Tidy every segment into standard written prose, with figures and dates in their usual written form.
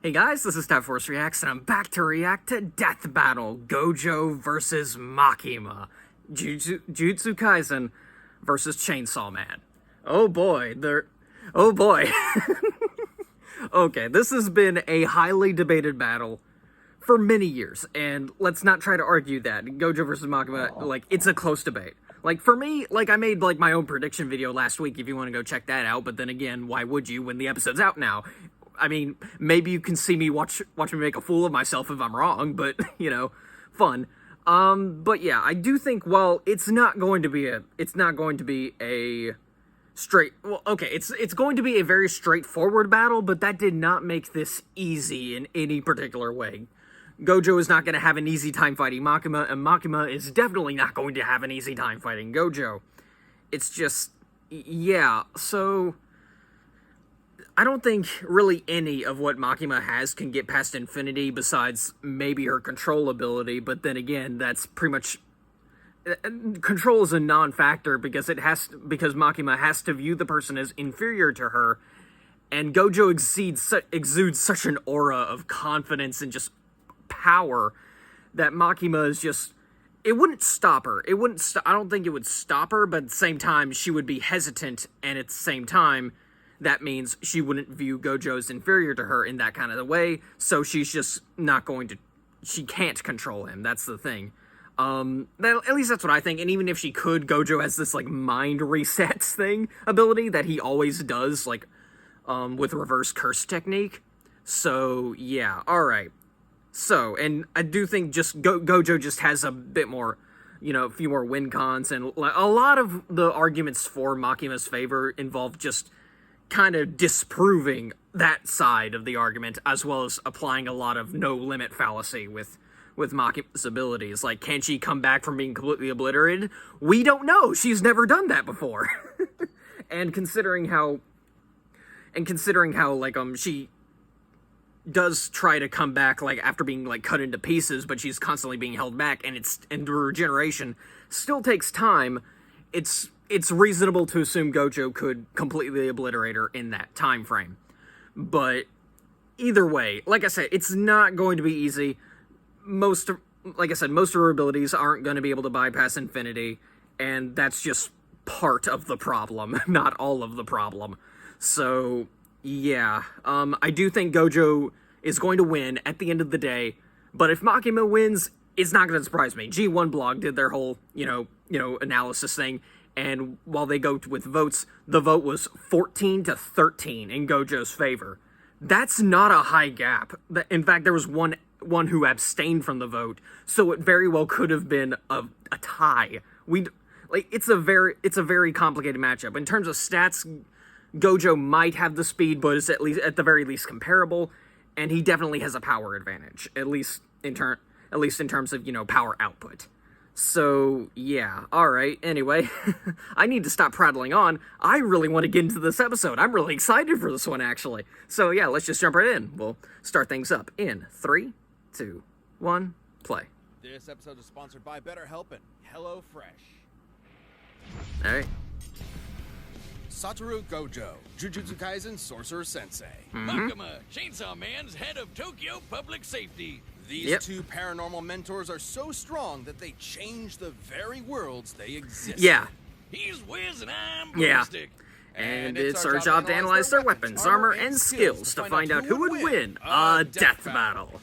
Hey guys, this is Death Force Reacts, and I'm back to react to Death Battle, Gojo versus Makima, Jujutsu Kaisen versus Chainsaw Man. Oh boy, Okay, this has been a highly debated battle for many years, and let's not try to argue that. Gojo versus Makima, it's a close debate. For me, I made, my own prediction video last week if you want to go check that out, but then again, why would you when the episode's out now? I mean, maybe you can see me watch me make a fool of myself if I'm wrong, but, fun. But yeah, I do think, it's not going to be a straight, it's going to be a very straightforward battle, but that did not make this easy in any particular way. Gojo is not going to have an easy time fighting Makima, and Makima is definitely not going to have an easy time fighting Gojo. It's just, yeah, so I don't think really any of what Makima has can get past infinity besides maybe her control ability, but then again, that's pretty much... Control is a non-factor because Makima has to view the person as inferior to her, and Gojo exudes such an aura of confidence and just power that Makima is just... It wouldn't stop her. I don't think it would stop her, but at the same time, she would be hesitant, and at the same time, that means she wouldn't view Gojo as inferior to her in that kind of a way, so she's just not going to... She can't control him, that's the thing. At least that's what I think, and even if she could, Gojo has this, mind resets ability that he always does, with reverse curse technique. So, yeah, alright. So, and I do think Gojo just has a bit more, a few more win cons, and a lot of the arguments for Makima's favor involve just kind of disproving that side of the argument, as well as applying a lot of no-limit fallacy with Makima's abilities. Can she come back from being completely obliterated? We don't know! She's never done that before! And considering how, she does try to come back, after being, cut into pieces, but she's constantly being held back, and the regeneration still takes time, it's reasonable to assume Gojo could completely obliterate her in that time frame. But either way, like I said, it's not going to be easy. Most of her abilities aren't going to be able to bypass infinity, and that's just part of the problem, not all of the problem. So, yeah, I do think Gojo is going to win at the end of the day, but if Makima wins, it's not going to surprise me. G1 Blog did their whole, analysis thing, and while they go with votes, the vote was 14-13 in Gojo's favor. That's not a high gap. In fact, there was one who abstained from the vote, so it very well could have been a tie. It's a very complicated matchup. In terms of stats, Gojo might have the speed, but is at the very least comparable, and he definitely has a power advantage, at least in terms of, power output. So, yeah, alright, anyway, I need to stop prattling on. I really want to get into this episode. I'm really excited for this one, actually. So, yeah, let's just jump right in. We'll start things up in 3, 2, 1, play. This episode is sponsored by BetterHelp and HelloFresh. Alright. Satoru Gojo, Jujutsu Kaisen Sorcerer Sensei. Makima, Chainsaw Man's head of Tokyo Public Safety. These two paranormal mentors are so strong that they change the very worlds they exist. Yeah. He's whiz and I'm ballistic. And it's our job to analyze their weapons, armor, and skills to find out who would win a death battle.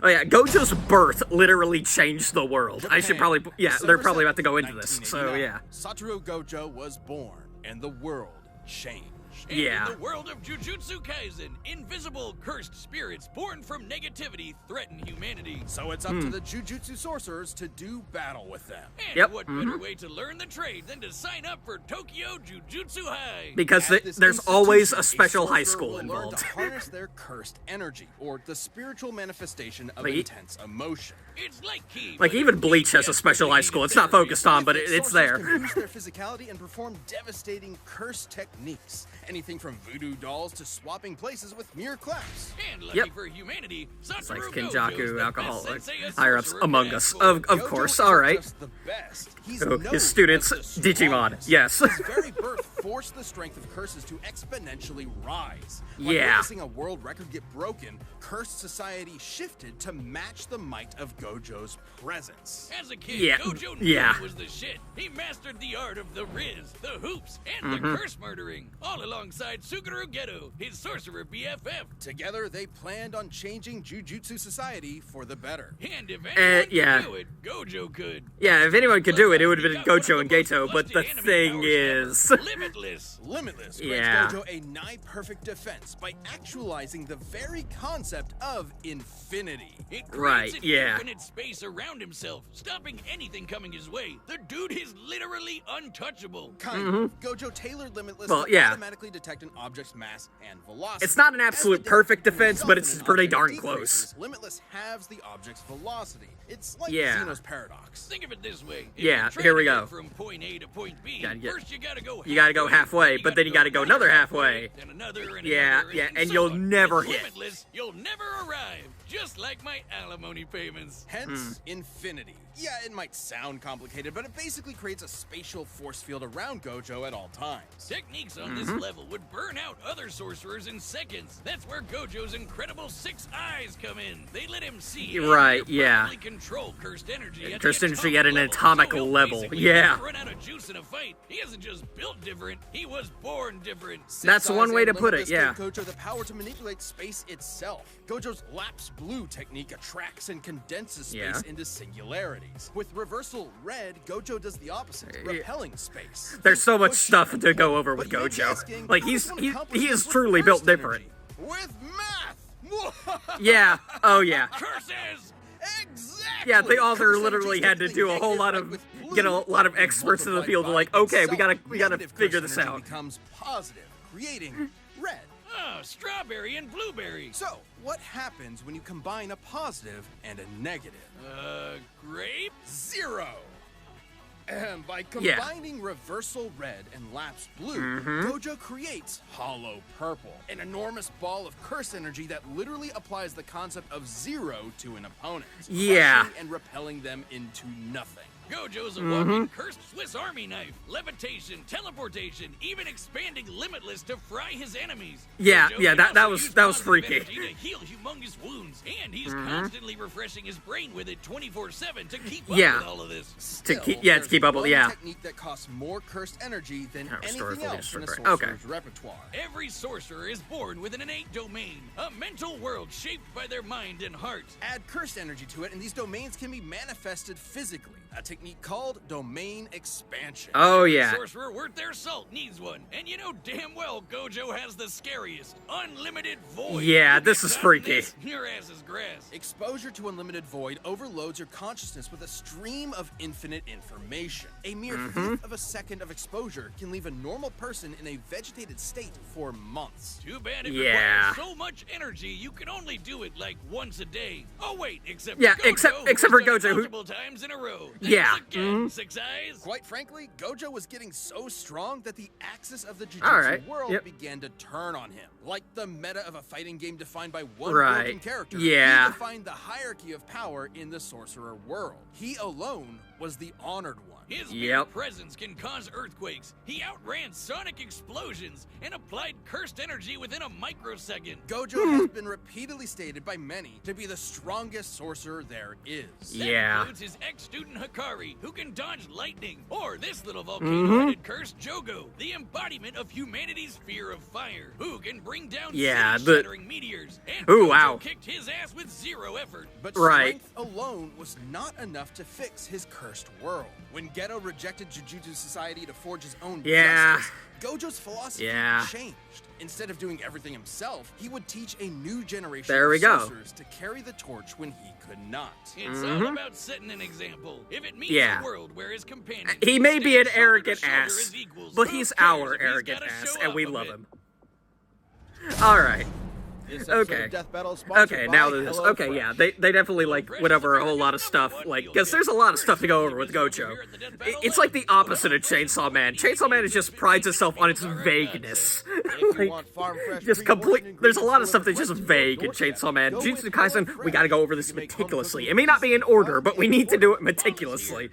Oh yeah, Gojo's birth literally changed the world. I should probably... Yeah, they're probably about to go into this, so yeah. Satoru Gojo was born, and the world changed. And in the world of Jujutsu Kaisen, invisible, cursed spirits born from negativity threaten humanity. So it's up to the Jujutsu sorcerers to do battle with them. And what better way to learn the trade than to sign up for Tokyo Jujutsu High? Because there's always a special high school involved. Learn to harness their cursed energy, or the spiritual manifestation of intense emotion. It's even Bleach has a special high school. It's not focused on, but it's there. Can use their physicality and perform devastating curse techniques. Anything from voodoo dolls to swapping places with mere claps. And lucky Yep. for humanity, It's like Satoru Kenjaku, Gojo's the alcohol, best sensei a higher-ups sorcerer among can us. ask for. Of Gojo course, isn't alright. just the best. He's Oh, known his students, as the Digimon, strongest. yes. His very birth forced the strength of curses to exponentially rise. When Yeah. witnessing a world record get broken, cursed society shifted to match the might of Gojo's presence. As a kid, Yeah, Gojo knew yeah. he was the shit. He mastered the art of the riz, the hoops, and the curse murdering, all alongside Suguru Geto, his sorcerer BFF. Together, they planned on changing Jujutsu society for the better. And if anyone yeah. could do it, Gojo could. Yeah, if anyone could do it, it would have He been got one Gojo of and the most Gato, but the busted anime thing powers is... ever. Limitless. Limitless Yeah. grants Gojo a nigh-perfect defense by actualizing the very concept of infinity. It Right, creates an yeah. infinite space around himself, stopping anything coming his way. The dude is literally untouchable. Kind of. Gojo tailored Limitless Well, to yeah. automatically detect an object's mass and velocity. It's not an As absolute the perfect difference defense, but results it's in an pretty object darn decreases, close. Limitless halves the object's velocity. It's like Yeah. Zeno's paradox. Think of it this way. If Yeah, you're trying here we to go. get from point A to point B, Gotta get- first you gotta go halfway, but then you gotta go another halfway. Then another and Yeah, another, yeah, and so you'll on. never With hit. Limitless, you'll never arrive. Just like my alimony payments. Hence, infinity. Yeah, it might sound complicated, but it basically creates a spatial force field around Gojo at all times. Techniques on this level would burn out other sorcerers in seconds. That's where Gojo's incredible 6 eyes come in. They let him see and Right, yeah. perfectly control cursed energy. Cursed the energy at an level. atomic So he'll level, basically yeah. never run out of juice in a fight. He isn't just built different, he was born different. That's Six one eyes way and to put it, Limitless yeah. give Gojo the power to manipulate space itself. Gojo's lapse blue technique attracts and condenses space Yeah. into singularities. With reversal red, Gojo does the opposite, repelling space. There's so much Push stuff to go over But with you may be Gojo. asking, Like, how does one he accomplish is this with truly built burst different. energy? With math! Yeah, oh yeah. Curses! Exactly! Yeah, the author Curse literally energy had to is do a whole negative, lot like of, with blue, get a lot of experts in the field to like, multiplied by okay, we gotta itself. Negative figure curse this energy out. becomes positive, creating red. Oh, strawberry and blueberry. So, what happens when you combine a positive and a negative? Grape? 0. By Yeah. combining reversal red and lapse blue, Mm-hmm. Gojo creates hollow purple, an enormous ball of curse energy that literally applies the concept of 0 to an opponent, Yeah. crushing and repelling them into nothing. Gojo's a walking cursed Swiss Army knife. Levitation, teleportation, even expanding Limitless to fry his enemies. Yeah, Gojo yeah, can that also was use positive freaky. energy to heal humongous wounds, and he's constantly refreshing his brain with it 24/7 to keep up Yeah. with all of this. Still, keep there's keep up with- one yeah. technique that costs more cursed energy than Restore anything fully else in a restored sorcerer's brain. Okay. repertoire. Every sorcerer is born with an innate domain, a mental world shaped by their mind and heart. Add cursed energy to it, and these domains can be manifested physically. A technique called domain expansion. Oh yeah. Sorcerer worth their salt needs one, and you know damn well Gojo has the scariest, unlimited void. Yeah, You this get is caught in freaky. this, your ass is grass. Exposure to unlimited void overloads your consciousness with a stream of infinite information. A mere fifth of a second of exposure can leave a normal person in a vegetated state for months. Too bad it Yeah. requires so much energy you can only do it like once a day. Oh wait, except Yeah, for Gojo, except who's for done it Gojo, who- multiple times in a row. Yeah. Thanks again, 6 eyes. Quite frankly, Gojo was getting so strong that the axis of the Jujutsu Alright, world yep. began to turn on him. Like the meta of a fighting game defined by one Right, broken character, yeah. he defined the hierarchy of power in the sorcerer world. He alone was the honored one. His mere Yep. presence can cause earthquakes. He outran sonic explosions and applied cursed energy within a microsecond. Gojo has been repeatedly stated by many to be the strongest sorcerer there is. That Yeah. includes his ex-student Hikari, who can dodge lightning, or this little volcano-headed cursed Jogo, the embodiment of humanity's fear of fire, who can bring down Yeah, city-shattering meteors. And Ooh, Gojo wow. kicked his ass with 0 effort. But Right. strength alone was not enough to fix his cursed world. When Geto rejected Jujutsu Society to forge his own Yeah. justice, Gojo's philosophy Yeah. changed. Instead of doing everything himself, he would teach a new generation There of we go. sorcerers to carry the torch when he could not. It's all about setting an example. If it means Yeah. a world where his companions He may be stand an shoulder to arrogant shoulder ass, as equals, but who he's cares our if he's arrogant gotta ass, show and off we a love bit? him. Alright. This episode Okay. of Death Battle is sponsored Okay, by now this. Hello Okay, Fresh. yeah, they definitely like went over a whole lot of stuff, like, because there's a lot of stuff to go over with Gojo. It's like the opposite of Chainsaw Man. Chainsaw Man just prides itself on its vagueness. If you Like, want farm fresh just pre-portioned complete. There's a lot of ingredients stuff that's just delivered right vague to in your doorstep, Chainsaw Man. go Jujutsu with Kaisen, Hello we gotta go over this Fresh. You make home meticulously. cooking It may not be in easy, order, fun, but we and need to do it affordable. meticulously.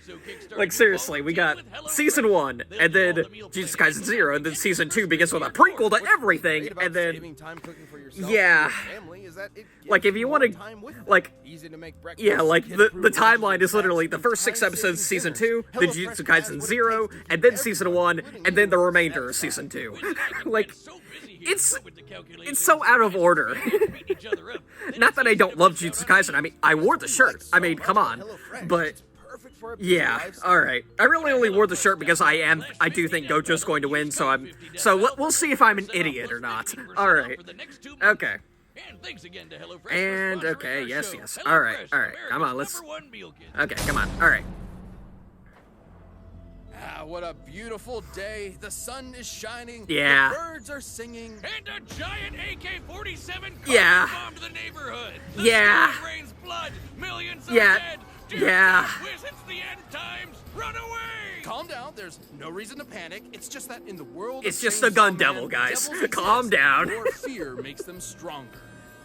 Like, seriously, we got Season 1, and then Jujutsu Kaisen 0, and then Season 2 begins with a prequel to everything, Great about and then... saving time cooking for yourself Yeah. and your family is that it Like, gives if you more want to, time with them. like, Easy to make breakfast, yeah, like, the kid-proof timeline lunches is literally and the first 6 time-saving episodes of Season dinners. 2, then HelloFresh Jujutsu adds Kaisen what it 0, takes to and keep then Season everybody, 1, including and then the you, remainder of satisfied. Season 2. Like, it's It's so out of order. Not that I don't love Jujutsu Kaisen, I mean, I wore the shirt. I mean, come on. But, Perfect for a busy yeah, lifestyle. alright. I really only wore the shirt because I do think Gojo's going to win, so we'll see if I'm an idiot or not. Alright. Okay. And thanks again to HelloFresh for And, sponsoring okay, our yes, show. yes. HelloFresh, Alright, come on, America's let's... #1 meal kit. Okay, come on, alright. Ah, what a beautiful day. The sun is shining. Yeah. The birds are singing. And a giant AK-47 Yeah. bombed the neighborhood. The Yeah. sky rains blood. Millions are Yeah. dead. Dear Yeah. God, Wiz, it's the end times. Run away. Calm down. There's no reason to panic. It's just that in the world It's of just a Chainsaw gun Man, devil, guys. devils Calm exist. down. Your fear makes them stronger.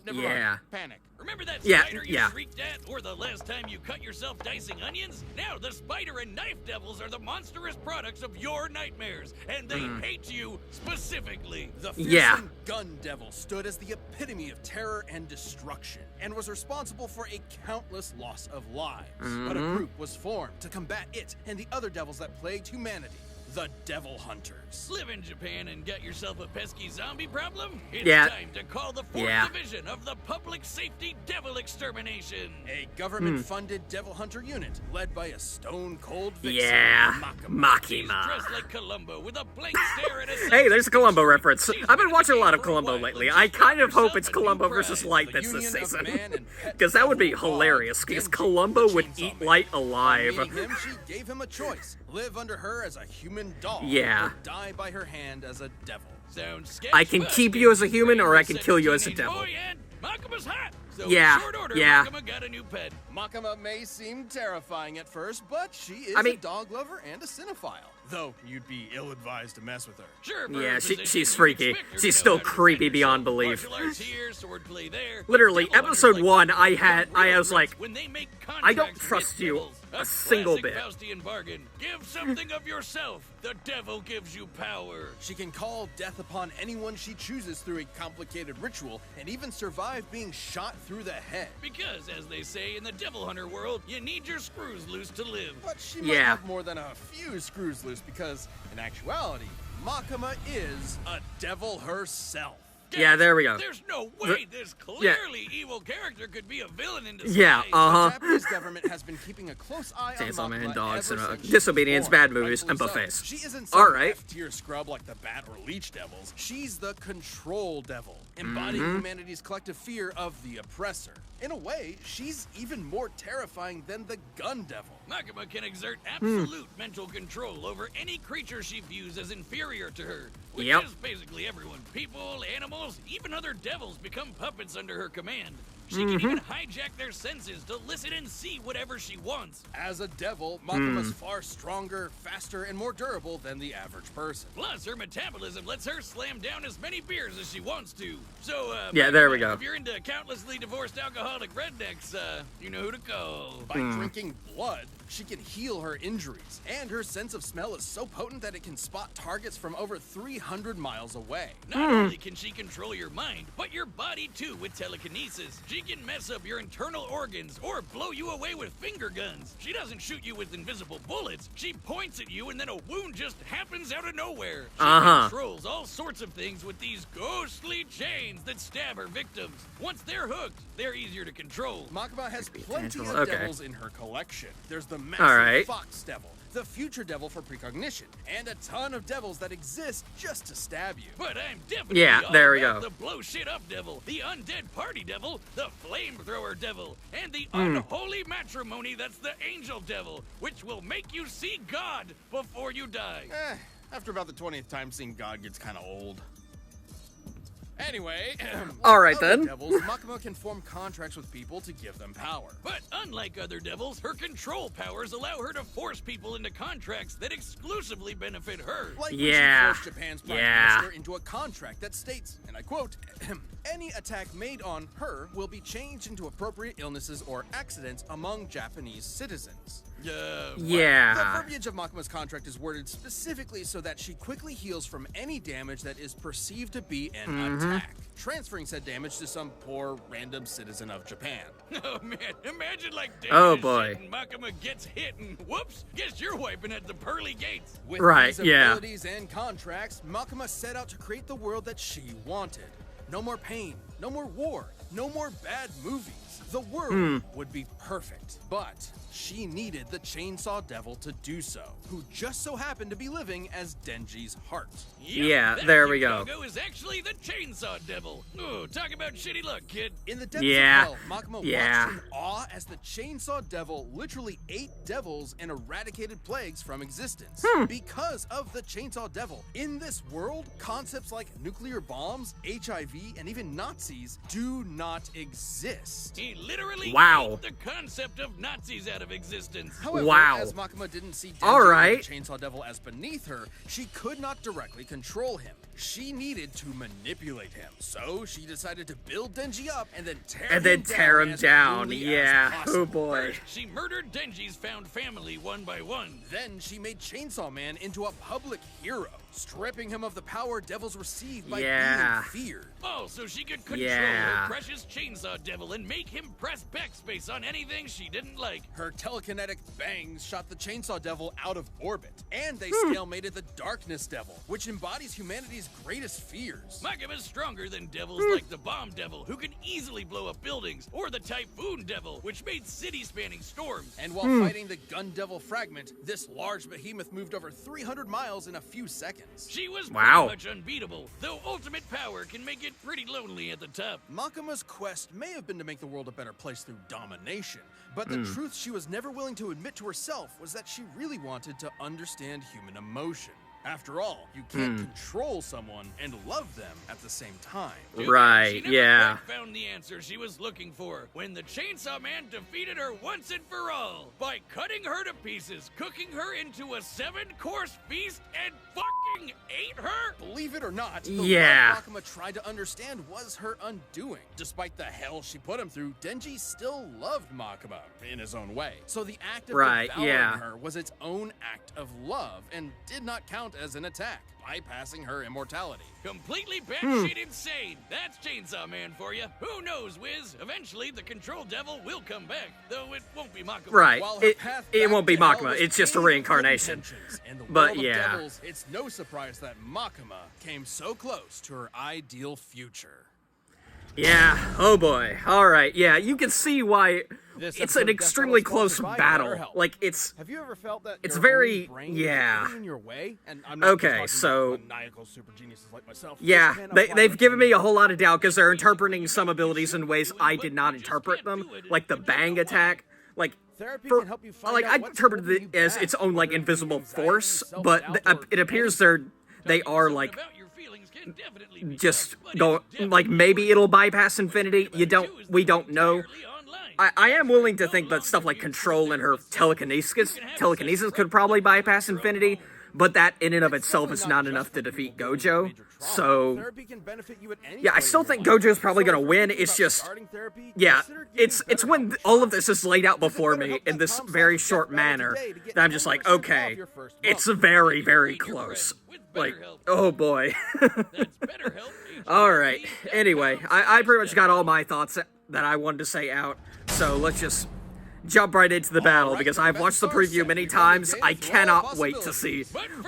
Never Yeah. mind. Panic. Remember that Yeah, spider you yeah. shrieked at, or the last time you cut yourself dicing onions? Now the spider and knife devils are the monstrous products of your nightmares, and they hate you specifically. The fearsome Yeah. gun devil stood as the epitome of terror and destruction, and was responsible for a countless loss of lives. But a group was formed to combat it and the other devils that plagued humanity. The Devil Hunters. Live in Japan and get yourself a pesky zombie problem? It's Yeah. time to call the 4th Yeah. Division of the Public Safety Devil Extermination. A government-funded devil hunter unit led by a stone-cold vixen, Yeah. Makima. He's Makima. dressed like Columbo with a blank stare at a Hey, there's a Columbo reference. I've been watching a lot of Columbo lately. I kind of hope it's Columbo versus Light that's this season. Because that would be hilarious, because Columbo would eat Light alive. Meeting him, she gave him a choice: live under her as a human doll, Yeah. or die by her hand as a devil. Sounds sketch, I can but keep you as a human, or I can brave kill you as a 17 devil. boy and Makima's hot. So Yeah, in short order, yeah. Makima got a new pet. Makima may seem terrifying at first, but she is I mean- a dog lover and a cinephile. Though you'd be ill-advised to mess with her. Sure, for Yeah, her she's position, freaky. you'd expect her to She's know still how to creepy protect beyond herself. belief. Martial arts here, swordplay there. Literally, Devil hunters episode like 1, that I real was like, when they make I don't contracts trust with you devils. a single classic bit. Faustian bargain. Give something of yourself. The devil gives you power. She can call death upon anyone she chooses through a complicated ritual, and even survive being shot through the head. Because, as they say in the devil hunter world, you need your screws loose to live. But she might Yeah. have more than a few screws loose, because, in actuality, Makima is a devil herself. Yeah, there we go. There's no way this clearly evil character could be a villain in disguise. Yeah, The Japanese government has been keeping a close eye on Chainsaw Man, Makima dogs, ever and, since she disobedience, was born, bad movies, and rightfully buffets. so. She isn't some Alright. F-tier scrub like the Bat or Leech devils. She's the Control Devil, embodying humanity's collective fear of the oppressor. In a way, she's even more terrifying than the Gun Devil. Makima can exert absolute mental control over any creature she views as inferior to her, which Yep. is basically everyone. People, animals, even other devils become puppets under her command. She can even hijack their senses to listen and see whatever she wants. As a devil, Makima's far stronger, faster, and more durable than the average person. Plus, her metabolism lets her slam down as many beers as she wants to. So, Yeah, there we go. If you're into countlessly divorced alcoholic rednecks, you know who to call. By drinking blood, she can heal her injuries, and her sense of smell is so potent that it can spot targets from over 300 miles away. Not only can she control your mind, but your body too with telekinesis. She can mess up your internal organs or blow you away with finger guns. She doesn't shoot you with invisible bullets. She points at you and then a wound just happens out of nowhere. She controls all sorts of things with these ghostly chains that stab her victims. Once they're hooked, they're easier to control. Makima has plenty of Okay. devils in her collection. There's the massive Alright. Fox Devil, the Future Devil for precognition, and a ton of devils that exist just to stab you. But I'm definitely Yeah, all there we about go. the blow shit up devil, the undead party devil, the flamethrower devil, and the unholy matrimony that's the angel devil, which will make you see God before you die. After about the 20th time, seeing God gets kind of old. Anyway, All right, other then. devils, Makima can form contracts with people to give them power. But unlike other devils, her control powers allow her to force people into contracts that exclusively benefit her. Like Yeah. when she forced Japan's Prime Yeah. Minister into a contract that states, and I quote, any attack made on her will be changed into appropriate illnesses or accidents among Japanese citizens. The Yeah. verbiage of Makima's contract is worded specifically so that she quickly heals from any damage that is perceived to be an attack, transferring said damage to some poor random citizen of Japan. Oh man, imagine like Oh, damage boy. and Makima gets hit and whoops, guess you're wiping at the pearly gates. With Right, these yeah. abilities and contracts, Makima set out to create the world that she wanted. No more pain, no more war, no more bad movies. The world would be perfect. But she needed the Chainsaw Devil to do so, who just so happened to be living as Denji's heart. Yep, Yeah, that there we go. Gojo is actually the Chainsaw Devil. Oh, talk about shitty luck, kid. In the depths Yeah. of hell, Makima Yeah. watched in awe as the Chainsaw Devil literally ate devils and eradicated plagues from existence. Because of the Chainsaw Devil, in this world, concepts like nuclear bombs, HIV, and even Nazis do not exist. He literally Wow. ate the concept of Nazis out of existence. However, Wow. as Makima didn't see Denji All or right. the Chainsaw Devil as beneath her, she could not directly control him. She needed to manipulate him. So she decided to build Denji up and then tear him down. as brutally as Yeah. possible. Oh boy. She murdered Denji's found family one by one. Then she made Chainsaw Man into a public hero, stripping him of the power devils receive by Yeah. being feared. Oh, so she could control Yeah. her precious Chainsaw Devil and make him press backspace on anything she didn't like. Her telekinetic bangs shot the Chainsaw Devil out of orbit, and they stalemated the Darkness Devil, which embodies humanity's greatest fears. Makima's stronger than devils like the Bomb Devil, who can easily blow up buildings, or the Typhoon Devil, which made city-spanning storms. And while fighting the Gun Devil Fragment, this large behemoth moved over 300 miles in a few seconds. She was Wow. pretty much unbeatable, though ultimate power can make it pretty lonely at the top. Makima's quest may have been to make the world a better place through domination, but the truth she was never willing to admit to herself was that she really wanted to understand human emotion. After all, you can't control someone and love them at the same time. Too bad Right, she never yeah. quite found the answer she was looking for when the Chainsaw Man defeated her once and for all by cutting her to pieces, cooking her into a 7-course feast, and fucking ate her. Believe it or not, the Yeah. love Makima tried to understand was her undoing. Despite the hell she put him through, Denji still loved Makima in his own way. So the act of Right, devouring yeah. her was its own act of love and did not count as an attack, bypassing her immortality. Completely batshit insane. That's Chainsaw Man for you. Who knows, Wiz? Eventually, the Control Devil will come back, though it won't be Makima. Right. While her It, path it back won't be to hell Makima. was It's just a paved with reincarnation. intentions. In the But world of yeah. devils, it's no surprise that Makima came so close to her ideal future. Yeah. Oh boy. All right. Yeah. You can see why This it's episode an of Death extremely Battle is close sponsored by battle. BetterHelp. Like it's Have you ever felt that It's your very- own brain yeah. is getting in your way? And I'm not Okay, just talking so- about maniacal super geniuses like myself. yeah. This can They've apply given to me a whole lot of doubt because they're interpreting some abilities in ways I did not interpret them, like the bang attack. Like Therapy for can help you find like out I what's interpreted holding it you as back, its own like whether it be invisible anxiety, force, but self-doubt, or it appears they Talking are to like someone about your feelings can definitely be just tough, but go it's definitely like maybe it'll bypass infinity. worth it. You don't we don't know. Entirely online. I am willing to think that stuff like control and her telekinesis could probably bypass infinity, but that in and of itself is not enough to defeat Gojo. So Therapy can benefit you at any yeah, I point still in your think life. Gojo's probably So gonna if win. you're thinking It's about just starting therapy, yeah, consider getting it's when BetterHelp. all of this is laid out Visit before me in this BetterHelp.com/DeathBattle very short manner today to get that I'm just like, 10% off okay, your first it's month. very, very Meet your close. friend with Like, BetterHelp. oh boy. That's BetterHelp. All right. Anyway, I pretty much got all my thoughts that I wanted to say out. So let's just jump right into the battle because I've watched the preview many times. I cannot wait to see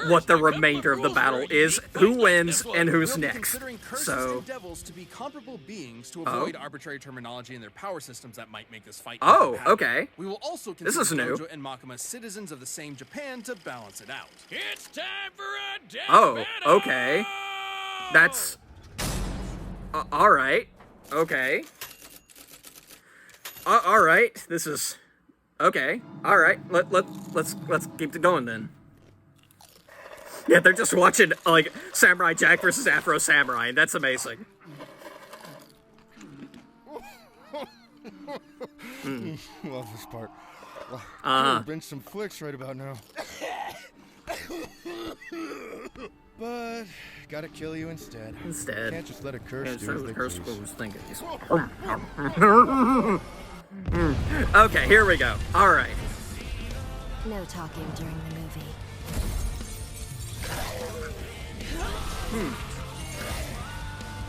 what the remainder of the battle is, who wins, and who's We'll be next. considering curses So, and devils to be comparable beings to avoid arbitrary terminology in their power systems that might make this fight Oh, incompatible. okay. We will also This consider is new. Gojo and Makima citizens of the same Japan to balance it out. It's time for a death Oh, battle! okay. That's all right. Okay. All right. This is okay. All right. Let's keep it going then. Yeah, they're just watching like Samurai Jack versus Afro Samurai, and that's amazing. Love this part. I'll binge some flicks right about now. But gotta kill you instead. Can't just let a curse do as they please. Okay, here we go. All right. No talking during the movie.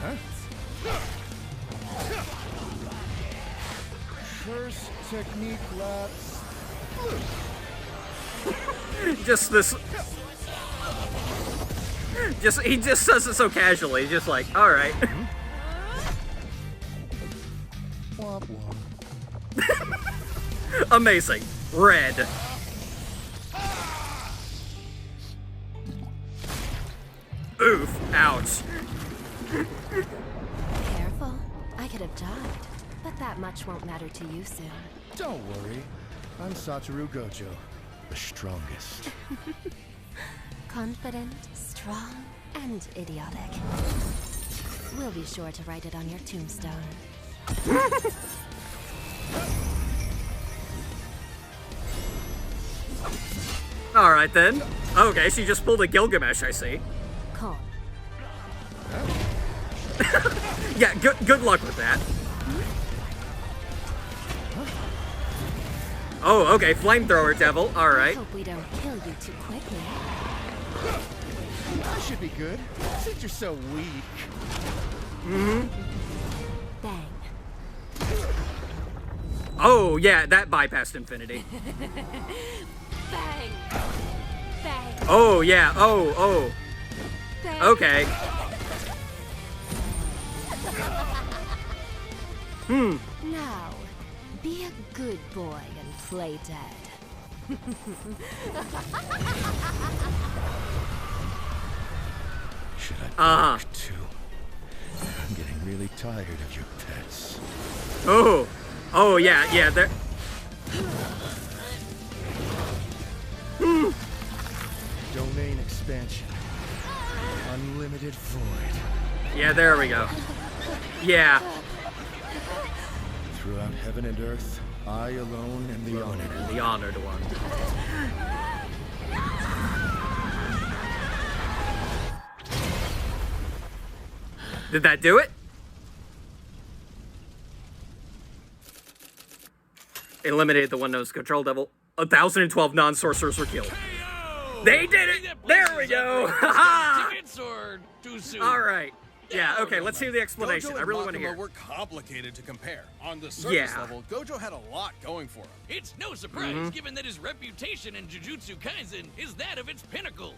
Huh? First technique lapse. Just this. He just says it so casually. He's just like, all right. Womp womp. Amazing. Red. Oof. Ouch. Careful. I could have died. But that much won't matter to you soon. Don't worry. I'm Satoru Gojo, the strongest. Confident, strong, and idiotic. We'll be sure to write it on your tombstone. Alright then. Okay, she just pulled a Gilgamesh, I see. Calm. Yeah, good luck with that. Oh, okay, flamethrower devil. Alright. Hope we don't kill you too quickly. I should be good, since you're so weak. Bang. Oh, yeah, that bypassed infinity. Bang. Bang. Oh, yeah. Oh. Bang. Okay. Now, be a good boy and play dead. Should I bark too? I'm getting really tired of your pets. Oh, yeah, there. Domain expansion. Unlimited void. Yeah, there we go. Yeah. Throughout heaven and earth, I alone am the honored. The honored one. Did that do it? Eliminated the one-nosed control devil. 1,012 non-sorcerers were killed. Hey-yo! They did it! There we go! Ha-ha! Tickets or too soon? Alright. Yeah, okay, let's hear the explanation. Gojo I and really want to Makima hear. were complicated to compare. On the surface Yeah. level, Gojo had a lot going for him. It's no surprise, given that his reputation in Jujutsu Kaisen is that of its pinnacle.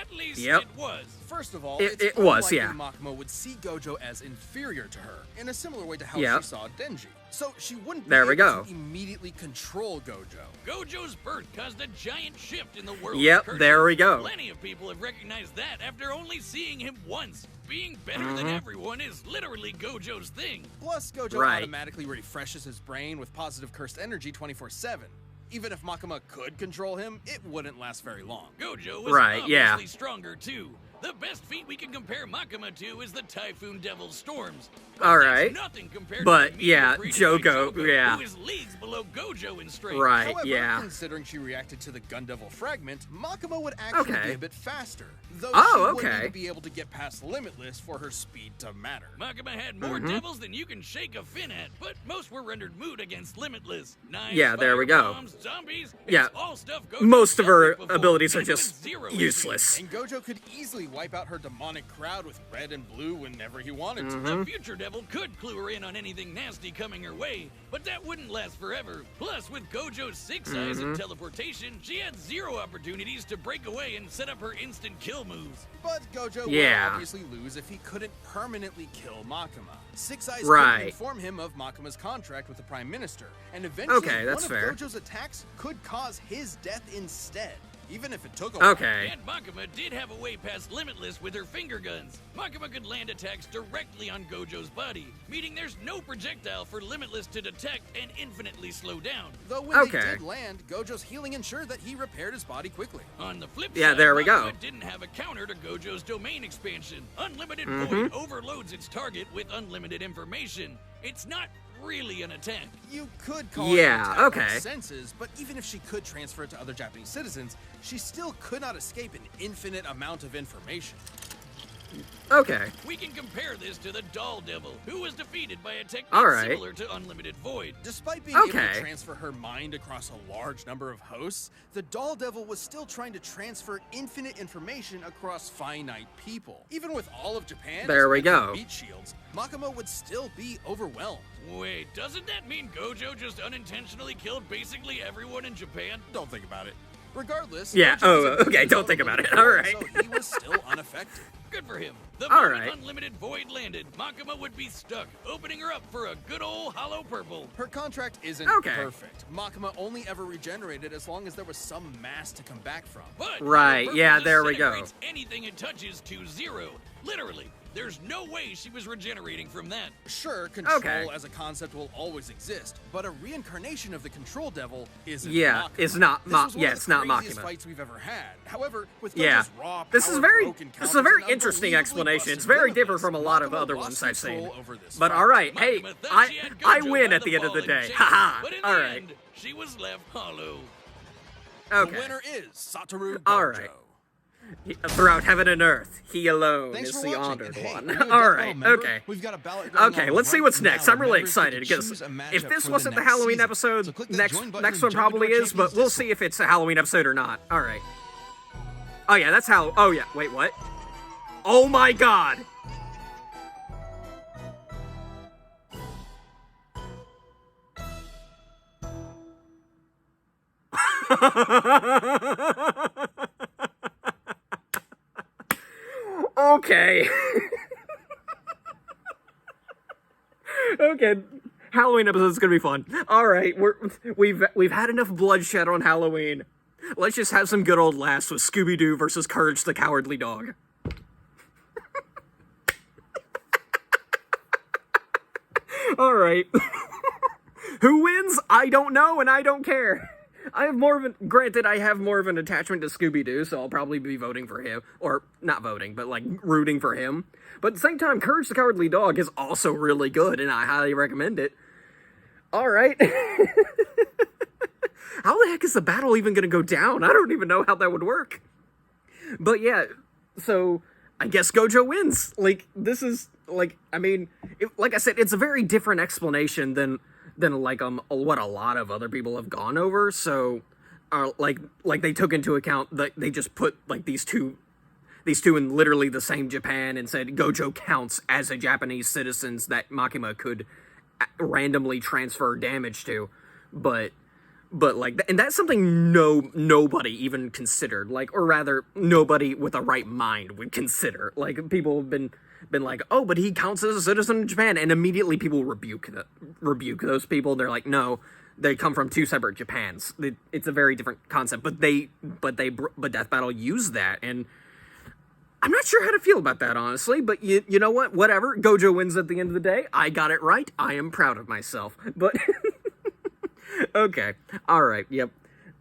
At least Yep. it was. First of all, It it's was, unlikely yeah. Makima would see Gojo as inferior to her, in a similar way to how Yep. she saw Denji. So she wouldn't be There we able go. to immediately control Gojo. Gojo's birth caused a giant shift in the world. Yep, there we go. Plenty of people have recognized that after only seeing him once. Being better than everyone is literally Gojo's thing. Plus, Gojo Right. automatically refreshes his brain with positive cursed energy 24/7. Even if Makima could control him, it wouldn't last very long. Gojo was Right, yeah. obviously stronger too. The best feat we can compare Makima to is the Typhoon Devil's Storms. But All that's right. nothing compared But, to the yeah, meteor created by Jogo, yeah. who is leagues below Gojo in strength. Right, However, yeah. considering she reacted to the Gun Devil fragment, Makima would actually Okay. be a bit faster. Though Oh, she wouldn't okay. even be able to get past Limitless for her speed to matter. Makima had more devils than you can shake a fin at, but most were rendered moot against Limitless. Knives, Yeah, there we go. bombs, zombies, Yeah. it's all stuff Gojo Most of her dealt with before, abilities are and with just zero useless. And Gojo could easily wipe out her demonic crowd with red and blue whenever he wanted to. The future devil could clue her in on anything nasty coming her way, but that wouldn't last forever. Plus, with Gojo's 6 eyes and teleportation, she had zero opportunities to break away and set up her instant kill moves. But Gojo Yeah. would obviously lose if he couldn't permanently kill Makima. Six Eyes Right. could inform him of Makima's contract with the Prime Minister, and eventually Okay, that's one fair. of Gojo's attacks could cause his death instead, even if it took a while. Okay. And Makima did have a way past Limitless with her finger guns. Makima could land attacks directly on Gojo's body, meaning there's no projectile for Limitless to detect and infinitely slow down. Though when Okay. they did land, Gojo's healing ensured that he repaired his body quickly. On the flip Yeah, side, there we Makima go. didn't have a counter to Gojo's domain expansion. Unlimited Void overloads its target with unlimited information. It's not really an attack. You could call Yeah, it an attack on okay. senses, but even if she could transfer it to other Japanese citizens, she still could not escape an infinite amount of information. Okay. We can compare this to the Doll Devil, who was defeated by a technique Alright. similar to Unlimited Void. Despite being able Okay. to transfer her mind across a large number of hosts, the Doll Devil was still trying to transfer infinite information across finite people. Even with all of Japan There we expecting go. meat shields, Makima would still be overwhelmed. Wait, doesn't that mean Gojo just unintentionally killed basically everyone in Japan? Don't think about it. Regardless, Yeah, Gojo was a okay, good don't think about it. development Alright. boy, so he was still unaffected. Good for him. The All moment right. Unlimited Void landed, Makima would be stuck, opening her up for a good old hollow purple. Her contract isn't Okay. perfect. Makima only ever regenerated as long as there was some mass to come back from. But Right, Hollow yeah, Purple there we go. disintegrates anything it touches to zero. Literally. There's no way she was regenerating from that. Sure, control Okay. as a concept will always exist, but a reincarnation of the Control Devil isn't Yeah, Makima. it's not This Ma- was one yeah, of it's the not craziest Makima. fights we've ever had. However, with Yeah. Gojo's raw This is power, very broken this is a counters, very and interesting unbelievably explanation. busted It's very villains, different from a lot of Makima other lost ones I've seen. control over this But fight. alright, hey, Makima thought she had I Gojo win by at the end of ball the and day. chain, Haha. But in the Alright. end, she was left hollow. The Okay. winner is Satoru Gojo. Alright. Throughout heaven and earth, he alone Thanks is for the watching. honored And hey, one. are you a Death Alright, Battle member? okay. We've got a ballot going Okay, on let's see right what's next. now. I'm really Members get to excited because choose a matchup if this for the wasn't the next Halloween season. episode, So click that next join button next and one jump into probably our is, but champions we'll Discord. see if it's a Halloween episode or not. Alright. Oh yeah, that's how. Oh yeah, wait, what? Oh my god! Okay. Okay. Halloween episode is gonna be fun. All right, we've had enough bloodshed on Halloween. Let's just have some good old laughs with Scooby-Doo versus Courage the Cowardly Dog. All right. Who wins? I don't know, and I don't care. Granted, I have more of an attachment to Scooby-Doo, so I'll probably be voting for him. Or, not voting, but, like, rooting for him. But at the same time, Courage the Cowardly Dog is also really good, and I highly recommend it. Alright. How the heck is the battle even gonna go down? I don't even know how that would work. But yeah, so, I guess Gojo wins. Like, this is, like, I mean, like I said, it's a very different explanation than like what a lot of other people have gone over. So like they took into account that they just put like these two in literally the same Japan and said Gojo counts as a Japanese citizens that Makima could randomly transfer damage to, but like, and that's something nobody even considered, like, or rather nobody with a right mind would consider. Like, people have been like, oh, but he counts as a citizen of Japan, and immediately people rebuke those people. They're like, no, they come from two separate Japans. It's a very different concept. But Death Battle used that, and I'm not sure how to feel about that, honestly. But you know what? Whatever. Gojo wins at the end of the day. I got it right. I am proud of myself. But okay, all right, yep,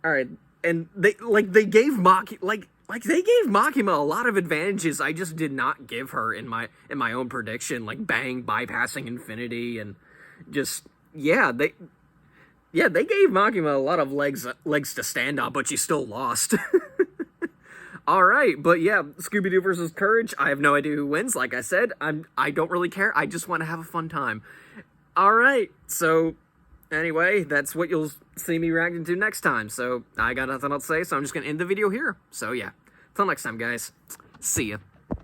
all right, and they gave Makima a lot of advantages I just did not give her in my own prediction, like Bang bypassing Infinity, and just they gave Makima a lot of legs to stand on, but she still lost. All right, but yeah, Scooby-Doo versus Courage. I have no idea who wins. Like I said, I don't really care. I just want to have a fun time. All right, so anyway, that's what you'll see me reacting to next time. So I got nothing else to say, so I'm just gonna end the video here. So yeah, till next time, guys. See ya.